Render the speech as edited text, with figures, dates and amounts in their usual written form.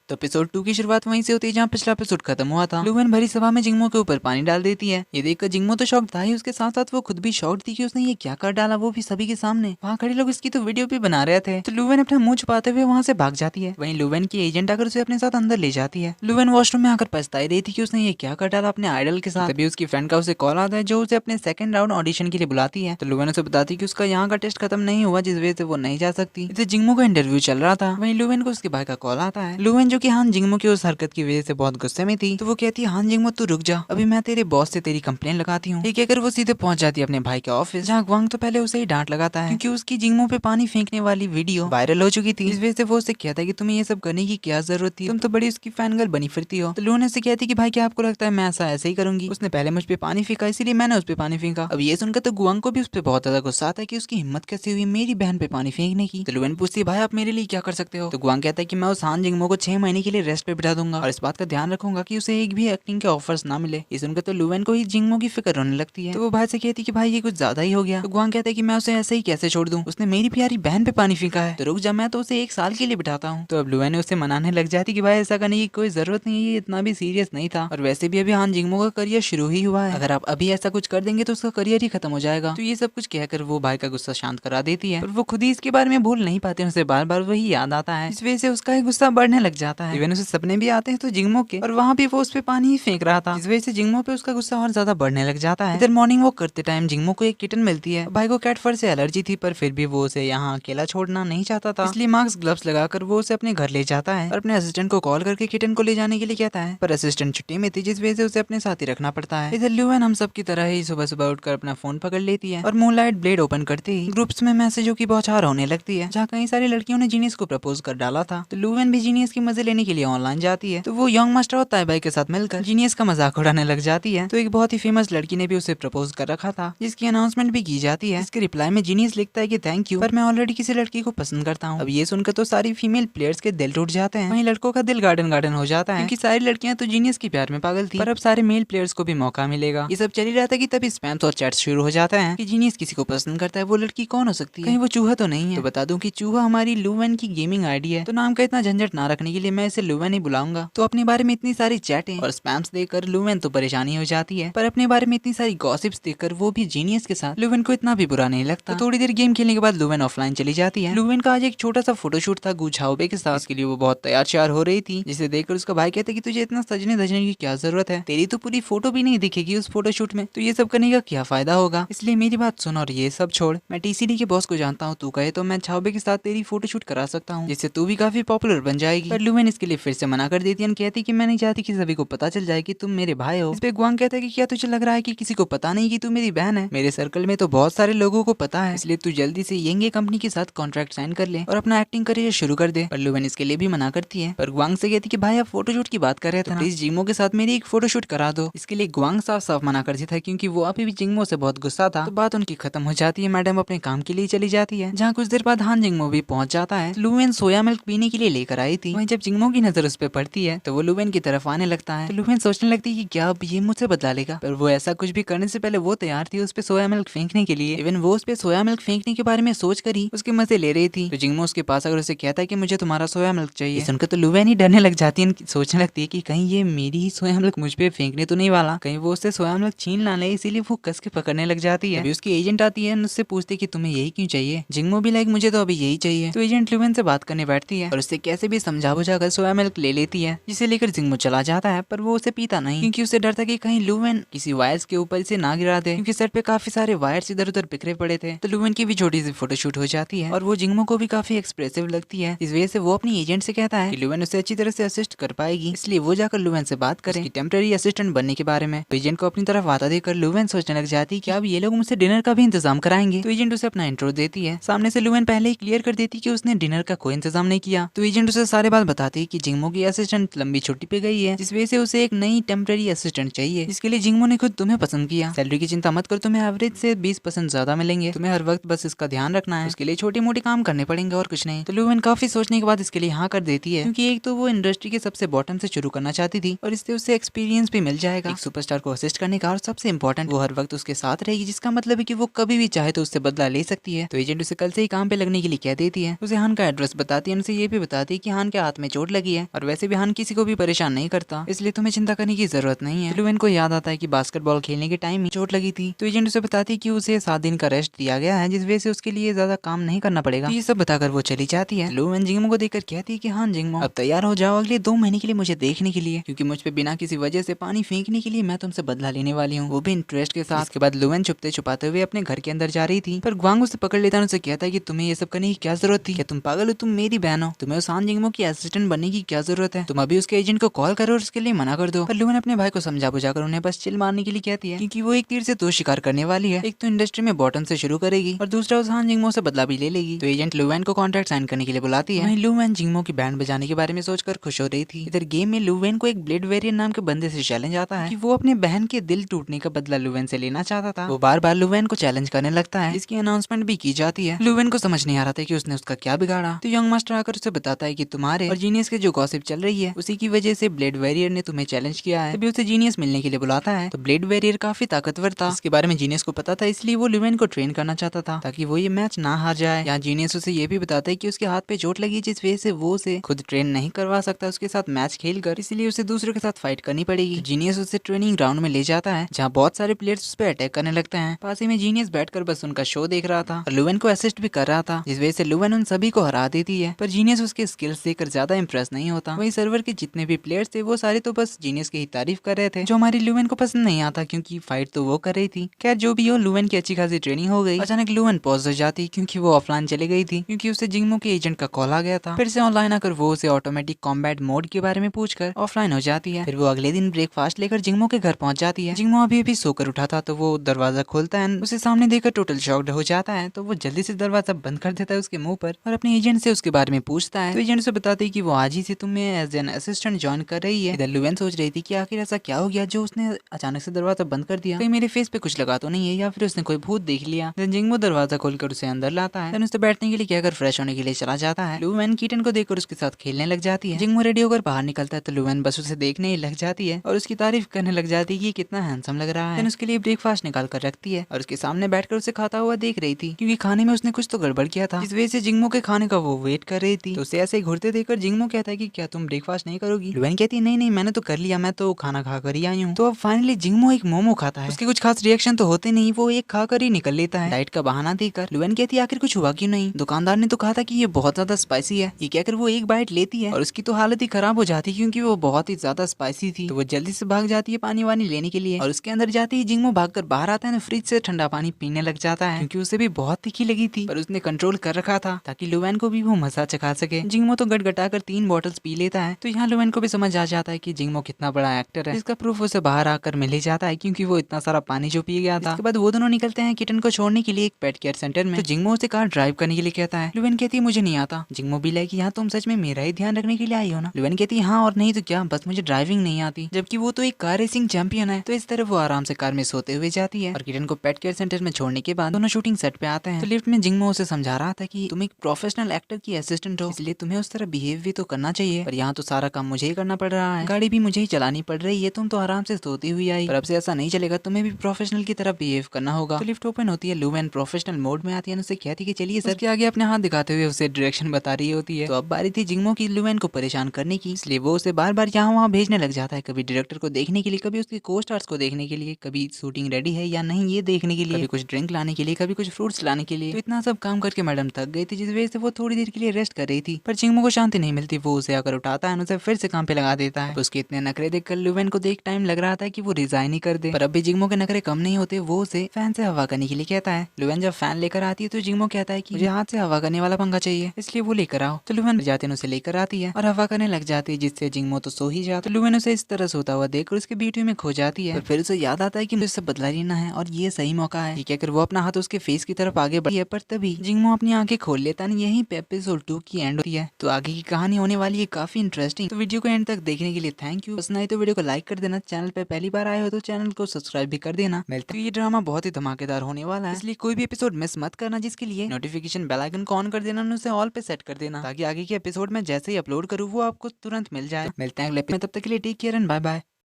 तो एपिसोड 2 की शुरुआत वहीं से होती है जहाँ पिछला एपिसोड खत्म हुआ था। लुवेन भरी सभा में जिंगमो के ऊपर पानी डाल देती है। ये देखकर जिंगमो तो शॉक था ही, उसके साथ साथ वो खुद भी शॉक थी कि उसने ये क्या कर डाला, वो भी सभी के सामने। वहाँ खड़े लोग इसकी तो वीडियो भी बना रहे थे। तो लुवेन अपना मुंह छुपाते हुए वहाँ से भाग जाती है। वहीं लुवेन की एजेंट आकर उसे अपने साथ अंदर ले जाती है। लुवेन वॉशरूम में आकर पछताई रही थी कि उसने ये क्या कर डाला अपने आइडल के साथ। तभी उसकी फ्रेंड का उसे कॉल आता है जो उसे अपने सेकंड राउंड ऑडिशन के लिए बुलाती है। तो लुवेन उसे बताती है कि उसका यहाँ का टेस्ट खत्म नहीं हुआ, जिस वजह से वो नहीं जा सकती। इसे जिंगमो का इंटरव्यू चल रहा था। वहीं लुवेन को उसके भाई का कॉल आता है। लुवेन जो कि हान जिंगमो की उस हरकत की वजह से बहुत गुस्से में थी, तो वो कहती है हान जिंगमो तू रुक जा, अभी मैं तेरे बॉस से तेरी कंप्लेन लगाती हूँ। ये कहकर वो सीधे पहुंच जाती है अपने भाई के ऑफिस, जहाँ ग्वांग तो पहले उसे ही डांट लगाता है क्योंकि उसकी जिंगमो पे पानी फेंकने वाली वीडियो वायरल हो चुकी थी। इस वजह से वो उससे कहता है कि तुम्हें ये सब करने की क्या जरूरत थी, तुम तो बड़ी उसकी फैन गर्ल बनी फिरती हो। तो लुवेन से कहती कि भाई क्या आपको लगता है मैं ऐसा ऐसे ही करूंगी, उसने पहले मुझ पे पानी फेंका इसीलिए मैंने उस पे पानी फेंका। अब ये सुनकर तो ग्वांग को भी उस पे बहुत ज्यादा गुस्सा आता है कि उसकी हिम्मत कैसे हुई मेरी बहन पे पानी फेंकने की। तो लुवेन पूछती है भाई आप मेरे लिए क्या कर सकते हो। तो ग्वांग कहता है कि मैं उस हान जिंगमो को 6 महीने के लिए रेस्ट पे बिठा दूंगा और इस बात का ध्यान रखूंगा कि उसे एक भी एक्टिंग के ऑफर्स ना मिले। ये सुनकर तो लुवेन को ही जिंगमो की फिक्र होने लगती है। तो वो भाई से कहती कि भाई ये कुछ ज्यादा ही हो गया। तो ग्वांग कहता है कि मैं उसे ऐसे ही कैसे छोड़ दूं, उसने मेरी प्यारी बहन पे पानी फेंका है, तो रुक जा मैं तो उसे 1 साल के लिए बिठाता हूँ। तो अब लुवेन उसे मनाने लग जाती कि भाई ऐसा करने की कोई जरूरत नहीं है, ये इतना भी सीरियस नहीं था और वैसे भी अभी हान जिंगमो का करियर शुरू ही हुआ है, अगर आप अभी ऐसा कुछ कर देंगे तो उसका करियर ही खत्म हो जाएगा। तो ये सब कुछ कहकर वो भाई का गुस्सा शांत करा देती है और वो खुद ही इसके बारे में भूल नहीं पाते, उसे बार बार वही याद आता है। इस वजह से उसका गुस्सा बढ़ने लग जाता है। इवन उसे सपने भी आते हैं तो जिंगमो के, और वहाँ भी वो उस पे पानी ही फेंक रहा था। इस वजह से जिंगमो पे उसका गुस्सा और ज्यादा बढ़ने लग जाता है। इधर मॉर्निंग वॉक करते टाइम जिंगमो को एक किटन मिलती है। भाई को कैट फर से एलर्जी थी पर फिर भी वो उसे यहाँ अकेला छोड़ना नहीं चाहता था, इसलिए मास्क ग्लव्स लगाकर वो उसे अपने घर ले जाता है और अपने असिस्टेंट को कॉल करके किटन को ले जाने के लिए कहता है, पर असिस्टेंट छुट्टी में थी जिस वजह से उसे अपने साथ ही रखना पड़ता है। इधर लुवेन हम सब की तरह ही सुबह सुबह उठकर अपना फोन पकड़ लेती है और मूनलाइट ब्लेड ओपन करते ही ग्रुप्स में मैसेजों की बौछार होने लगती है, जहाँ कई सारी लड़कियों ने जीनियस को प्रपोज कर डाला था। तो लुवेन भी जीनियस की मजे लेने के लिए ऑनलाइन जाती है। तो वो यंग मास्टर और ताइबाई के साथ मिलकर जीनियस का मजाक उड़ाने लग जाती है। तो एक बहुत ही फेमस लड़की ने भी उसे प्रपोज कर रखा था, जिसकी अनाउंसमेंट भी की जाती है। इसके रिप्लाई में जीनियस लिखता है कि थैंक यू, पर मैं ऑलरेडी किसी लड़की को पसंद करता हूँ। अब ये सुनकर तो सारी फीमेल प्लेयर्स के दिल टूट जाते हैं, वहीं लड़कों का दिल गार्डन गार्डन हो जाता है क्योंकि सारी लड़कियां तो जीनियस के प्यार में पागल थी, पर अब सारे मेल प्लेयर्स को भी मौका मिलेगा। ये सब चल ही रहा था कि तभी स्पैम्स और चैट्स शुरू हो जाता है कि जीनियस किसी को पसंद करता है, वो लड़की कौन हो सकती है, कहीं वो चूहा तो नहीं है। तो बता दूं कि चूहा हमारी लुवेन की गेमिंग आईडी है, तो नाम का इतना झंझट ना रखने के लिए मैं इसे लुवेन ही बुलाऊंगा। तो अपने बारे में इतनी सारी चैटें और स्पैम्स देखकर लुवेन तो परेशानी हो जाती है, पर अपने बारे में इतनी सारी गॉसिप्स देखकर वो भी जीनियस के साथ लुवेन को इतना भी बुरा नहीं लगता। तो थोड़ी देर गेम खेलने के बाद लुवेन ऑफलाइन चली जाती है। लुवेन का आज एक छोटा सा फोटोशूट था गू झाओबे के साथ, इसके लिए वो बहुत तैयार श्यार हो रही थी, जिसे देखकर उसका भाई कहते कि तुझे इतना सजने धजने की क्या जरूरत है, तेरी तो पूरी फोटो भी नहीं दिखेगी उस फोटोशूट में, तो ये सब करने का क्या फायदा होगा, इसलिए मेरी बात सुन और ये सब छोड़। मैं टीसीडी के बॉस को जानता हूँ, तू कहे तो मैं झाओबे के साथ तेरी फोटोशूट करा सकता हूँ, जिससे तू भी काफी पॉपुलर बन जाएगी। पर लुवेन इसके लिए फिर से मना कर देती है, कहती कि मैं नहीं चाहती कि सभी को पता चल जाए कि तुम मेरे भाई हो। इस पे ग्वांग कहता है कि क्या तुझे लग रहा है कि किसी को पता नहीं कि तू मेरी बहन है, मेरे सर्कल में तो बहुत सारे लोगों को पता है, इसलिए तू जल्दी से येंगे कंपनी के साथ कॉन्ट्रैक्ट साइन कर ले और अपना एक्टिंग करियर शुरू कर दे। पर लुवेन इसके लिए भी मना करती है, पर ग्वांग से कहती कि भाई आप फोटोशूट की बात कर रहे थे, प्लीज जिंगमो के साथ मेरी एक फोटोशूट करा दो। इसके लिए ग्वांग साफ साफ मना करती था क्योंकि वो अभी भी जिंगमो से बहुत गुस्सा था। तो बात उनकी खत्म हो जाती है, मैडम अपने काम के लिए चली जाती है, जहाँ कुछ देर बाद हान जिंगमो भी पहुंच जाता है। लुवेन सोया मिल्क पीने के लिए लेकर आई थी, वहीं जब जिंगमो की नजर उस पर पड़ती है तो वो लुवेन की तरफ आने लगता है। तो लुवेन सोचने लगती है कि क्या अब ये मुझसे बदला लेगा, पर वो ऐसा कुछ भी करने से पहले वो तैयार थी उस पे सोया मिल्क फेंकने के लिए। इवन वो उस पे सोया मिल्क फेंकने के बारे में सोच कर ही उसके मजे ले रही थी। तो जिंगमो उसके पास अगर उसे कहता है कि मुझे तुम्हारा सोया मिल्क चाहिए, सुनकर तो लुवेन ही डरने लग जाती है, सोचने लगती है कि कहीं ये मेरी ही सोया मिल्क मुझ पे फेंकने तो नहीं वाला, कहीं वो उससे सोया मिल्क छीन ना ले, इसीलिए वो कस के पकड़ने लग जाती है। अभी उसकी एजेंट आती है, उससे पूछती है कि तुम्हें यही क्यों चाहिए। जिंगमो भी लाइक मुझे तो अभी यही चाहिए। तो एजेंट लुवेन से बात करने बैठती है और उससे कैसे भी समझा बुझाकर सोया मिल्क ले लेती है, जिसे लेकर जिंगमो चला जाता है, पर वो उसे पीता नहीं क्योंकि उसे डर था कि कहीं लुवेन किसी वायर्स के ऊपर से ना गिरा दे, क्योंकि सर पे काफी सारे वायर्स इधर उधर बिखरे पड़े थे। तो लुवेन की भी छोटी सी फोटोशूट हो जाती है और वो जिंगमो को भी काफी एक्सप्रेसिव लगती है। इस वजह से वो अपनी एजेंट से कहता है कि लुवेन उसे अच्छी तरह से असिस्ट कर पाएगी, इसलिए वो जाकर लुवेन से बात करे टेम्पररी असिस्टेंट बनने के बारे में। तो एजेंट को अपनी तरफ वादा देकर लुवेन सोचने लग जाती है कि अब ये लोग मुझसे डिनर का भी इंतजाम कराएंगे। तो एजेंट उसे अपना इंट्रो देती है, सामने से लुवेन पहले ही क्लियर कर देती कि उसने डिनर का कोई इंतजाम नहीं किया। तो एजेंट उसे सारे बात बताती है कि जिंगमो की असिस्टेंट लंबी छुट्टी पे गई है, जिस वजह से उसे एक नई टेम्पररी असिस्टेंट चाहिए, जिसके लिए जिंगमो ने खुद तुम्हें पसंद किया। सैलरी की चिंता मत कर, तुम्हें एवरेज से 20% ज्यादा मिलेंगे, तुम्हें हर वक्त बस इसका ध्यान रखना है, उसके लिए छोटे मोटे काम करने पड़ेंगे और कुछ नहीं। तो लुवेन काफी सोचने के बाद इसके लिए हाँ कर देती है, क्योंकि एक तो वो इंडस्ट्री के सबसे बॉटम से शुरू करना चाहती थी और इससे उसे एक्सपीरियंस भी मिल जाएगा एक सुपरस्टार को असिस्ट करने का, और सबसे इंपॉर्टेंट वो हर वक्त उसके साथ रहेगी, जिसका मतलब है कि वो कभी भी चाहे तो उससे बदला ले सकती है। तो एजेंट उसे कल से ही काम पे लगने के लिए कह देती है, उसे हान का एड्रेस बताती है, उनसे ये भी बताती है कि हान के हाथ में चोट लगी है और वैसे भी हान किसी को भी परेशान नहीं करता, इसलिए तुम्हें चिंता करने की जरूरत नहीं है। लुवेन को याद आता है कि बास्केटबॉल खेलने के टाइम ही चोट लगी थी, तो एजेंट उसे बताती कि उसे 7 दिन का रेस्ट दिया गया है, जिस वजह से उसके लिए ज्यादा काम नहीं करना पड़ेगा। तो ये सब बताकर वो चली जाती है। लुवेन जिंगमो को देखकर कहती है कि हाँ जिंगमो, अब तैयार हो जाओ अगले 2 महीने के लिए मुझे देखने के लिए, क्योंकि मुझ पे बिना किसी वजह से पानी फेंकने के लिए मैं तुमसे बदला लेने वाली हूँ, वो भी इंटरेस्ट के साथ। इसके बाद लुवेन छुपते छुपाते हुए अपने घर के अंदर जा रही थी, पर ग्वांग उसे पकड़ लेता है, उसे कहता है कि तुम्हें ये सब करने की क्या जरूरत थी, क्या तुम पागल हो, तुम मेरी बहन हो, तुम्हें उस हान जिंगमो की असिस्टेंट बनने की क्या जरूरत है, तुम अभी उसके एजेंट को कॉल करो और उसके लिए मना कर दो। पर लुवेन अपने भाई को समझा बुझाकर उन्हें बस चिल मारने के लिए कहती है, क्योंकि वो एक तीर से 2 शिकार करने वाली है, एक तो इंडस्ट्री में बॉटम से शुरू करेगी और दूसरा उस हान जिंगमो से बदला भी ले लेगी। तो एजेंट लुवेन को कॉन्ट्रैक्ट साइन करने के लिए बुलाती है। वहीं लुवेन जिंगमो की बैंड बजाने के बारे में सोचकर खुश हो रही थी। इधर गेम में लुवेन को एक ब्लेड वेरियर नाम के बंदे से चैलेंज आता है कि वो अपने बहन के दिल टूटने का बदला लुवेन से लेना चाहता था। वो बार बार लुवेन को चैलेंज करने लगता है, इसकी अनाउंसमेंट भी की जाती है। लुवेन को समझ नहीं आ रहा था कि उसने उसका क्या बिगाड़ा, तो यंग मास्टर आकर उसे बताता है कि तुम्हारे और जीनियस के जो गॉसिप चल रही है उसी की वजह से ब्लेड वेरियर ने तुम्हें चैलेंज किया है। तभी उसे जीनियस मिलने के लिए बुलाता है। तो ब्लेड वेरियर काफी ताकतवर था, इसके बारे में जीनियस को पता था, इसलिए वो लुवेन को ट्रेन करना चाहता था ताकि वो ये मैच ना हार जाए। यहाँ जीनियस उसे ये भी बताता है कि उसके हाथ पे चोट लगी, जिस वजह से वो उसे खुद ट्रेन नहीं करवा सकता उसके साथ मैच खेलकर, इसलिए उसे दूसरों के साथ फाइट करनी पड़ेगी। तो जीनियस उसे ट्रेनिंग ग्राउंड में ले जाता है, जहाँ बहुत सारे प्लेयर्स उस पर अटैक करने लगते हैं। पास ही में जीनियस बैठकर बस उनका शो देख रहा था और लुवेन को असिस्ट भी कर रहा था, जिस वजह से लुवेन उन सभी को हरा देती है। पर जीनियस उसके स्किल्स देखकर ज्यादा इंप्रेस नहीं होता। वही सर्वर के जितने भी प्लेयर्स थे वो सारे तो बस जीनियस की ही तारीफ कर रहे थे, जो हमारी लुवेन को पसंद नहीं आता, क्योंकि फाइट तो वो कर रही थी। खैर जो भी हो, लुवेन की अच्छी खासी ट्रेनिंग हो गई। अचानक लुवेन पॉज हो जाती क्योंकि वो ऑफलाइन चली गई थी, क्योंकि उसे जिंगमो के एजेंट का कॉल आ गया था। फिर से ऑनलाइन आकर वो उसे ऑटोमेटिक कॉम्बैट मोड के बारे में पूछकर ऑफलाइन हो जाती है। फिर वो अगले दिन ब्रेकफास्ट लेकर जिंगमो के घर पहुंच जाती है। जिंगमो अभी अभी सोकर उठा था, तो वो दरवाजा खोलता है, उसे सामने देखकर टोटल शॉक्ड हो जाता है। तो वो जल्दी से दरवाजा बंद कर देता है उसके मुंह पर और अपने एजेंट से उसके बारे में पूछता है। तो एजेंट से बताते हैं कि वो आज ही से तुम्हें एज एन असिस्टेंट ज्वाइन कर रही है। इधर लुवेन सोच रही थी कि आखिर ऐसा क्या हो गया जो उसने अचानक से दरवाजा बंद कर दिया, कहीं मेरे फेस पे कुछ लगा तो नहीं है या फिर उसने कोई भूत देख लिया। जिंगमो दरवाजा खोलकर उसे अंदर लाता है, उसे बैठने के लिए कहकर फ्रेश होने के लिए चला जाता है। लुवेन कीटन को देखकर उसके साथ खेलने लग जाती है। जिंगमो रेडी होकर बाहर निकलता है, तो लुवेन बस उसे देखने ही लग जाती है और उसकी तारीफ करने लग जाती है कि कितना हैंडसम लग रहा है। उसके लिए ब्रेकफास्ट निकाल कर रखती है और उसके सामने बैठकर उसे खाता हुआ देख रही थी, क्योंकि खाने में उसने कुछ तो गड़बड़ किया था, इस वजह से जिंगमो के खाने का वो वेट कर रही थी। तो उसे ऐसे ही घूरते देखकर जिंगमो कहता है कि क्या तुम ब्रेकफास्ट नहीं करोगी। लुवेन कहती है नहीं मैंने तो कर लिया, मैं तो खाना खाकर ही आई हूँ। तो अब फाइनली जिंगमो एक मोमो खाता है। उसके कुछ खास रिएक्शन तो होते नहीं, वो एक खाकर ही निकल लेता है। डाइट का बहाना देकर लुवेन कहती है आखिर कुछ हुआ क्यों नहीं, दुकानदार ने तो कहा था कि ये बहुत ज्यादा स्पाइसी है। ये कहकर वो एक बाइट लेती है और उसकी तो हालत ही खराब हो जाती है, क्योंकि वो बहुत ही ज्यादा स्पाइसी थी। तो वो जल्दी से भाग जाती है पानी वानी लेने के लिए और उसके अंदर जाते ही जिंगमो भागकर बाहर आता है ना, फ्रिज से ठंडा पानी पीने लग जाता है, क्योंकि उसे भी बहुत तीखी लगी थी, पर उसने कंट्रोल कर रखा था ताकि लुवेन को भी वो मजा चखा सके। जिंगमो तो गटगटाकर 3 बॉटल्स पी लेता है। तो यहाँ लुवेन को भी समझ आ जाता है कि जिंगमो कितना बड़ा एक्टर है, इसका प्रूफ उसे बाहर आकर मिल ही जाता है, क्योंकि वो इतना सारा पानी जो पी गया था। इसके बाद वो दोनों निकलते हैं किटन को छोड़ने के लिए एक पेट केयर सेंटर में। तो जिंगमो उसे कार ड्राइव करने के लिए कहता है। लुवेन कहती है मुझे नहीं आता। जिंगमो भी लाइक यहाँ तुम सच में मेरा ही ध्यान रखने के लिए आई हो ना। लुवेन कहती है हाँ और नहीं तो क्या, बस मुझे ड्राइविंग नहीं आती, जबकि वो तो एक कार रेसिंग चैंपियन है। तो इस तरह वो आराम से कार में सोते हुए जाती है और किटन को पेट केयर सेंटर में छोड़ने के बाद दोनों शूटिंग सेट पे आते हैं। तो लिफ्ट में जिंगमो उसे समझा रहा था कि तुम एक प्रोफेशनल एक्टर की असिस्टेंट हो, इसलिए तुम्हें उस तरह बिहेव भी तो करना चाहिए, पर यहाँ तो सारा काम मुझे ही करना पड़ रहा है, गाड़ी भी मुझे ही चलानी पड़ रही है, तुम तो आराम से सोती हुई आई, पर अब से ऐसा नहीं चलेगा, तुम्हें भी प्रोफेशनल की तरह बिहेव करना होगा। तो लिफ्ट ओपन होती है, लुवेन प्रोफेशनल मोड में आती है, उसे कहती है कि चलिए सर के आगे अपने हाथ दिखाते हुए उसे डायरेक्शन बता रही होती है। तो अब बारी थी जिंगमो की लुवेन को परेशान करने की, इसलिए वो उसे बार बार यहाँ वहाँ भेजने लग जाता है, कभी डायरेक्टर को देखने के लिए, कभी उसके को स्टार्स को देखने के लिए, कभी शूटिंग रेडी है या नहीं ये देखने के लिए, कभी कुछ ड्रिंक लाने के लिए, कभी कुछ फ्रूट्स लाने के लिए। तो इतना सब काम करके मैडम थक गई थी, जिस वजह से वो थोड़ी देर के लिए रेस्ट कर रही थी, पर जिंगमो को शांति नहीं मिलती। वो उसे आकर उठाता है, उसे फिर से काम पे लगा देता है। उसके इतने नखरे देखकर लुवेन को देख टाइम लग रहा था कि वो रिजाइन ही कर दे, पर अब भी जिंगमो के नखरे कम नहीं होते। वो उसे फैन से हवा करने के लिए कहता है। लुवेन जब फैन लेकर आती है तो जिंगमो कहता है कि मुझे हाथ से हवा करने वाला पंखा चाहिए, इसलिए वो लेकर आओ। तो लुवेन जाते उसे लेकर आती है और हवा करने लग जाती है, जिससे जिंगमो तो सो ही जाता। तो लुवेन उसे इस तरह सोता हुआ देखकर उसके ब्यूटी में खो जाती है। फिर उसे याद आता है कि मुझे इससे बदला लेना है और ये सही मौका है। ठीक है, अगर वो अपना हाथ उसके फेस की तरफ आगे बढ़ी है, पर तभी जिंगमो अपनी आंखें खोल लेता है। यहीं पे एपिसोड 2 की एंड होती है। तो आगे की कहानी होने वाली है काफी इंटरेस्टिंग। तो वीडियो को एंड तक देखने के लिए थैंक यू। पसंद आई तो वीडियो को लाइक कर देना, चैनल पे पहली बार आए हो तो चैनल को सब्सक्राइब भी कर देना। मिलते हैं, ये ड्रामा बहुत ही धमाकेदार होने वाला है, इसलिए कोई भी एपिसोड मिस मत करना, जिसके लिए नोटिफिकेशन बेल आइकन को ऑन कर देना, उसे ऑल पे सेट कर देना, ताकि आगे के एपिसोड में जैसे ही अपलोड करूँ वो आपको तुरंत मिल जाए। मिलते हैं अगले, तब तक के लिए take care and bye bye.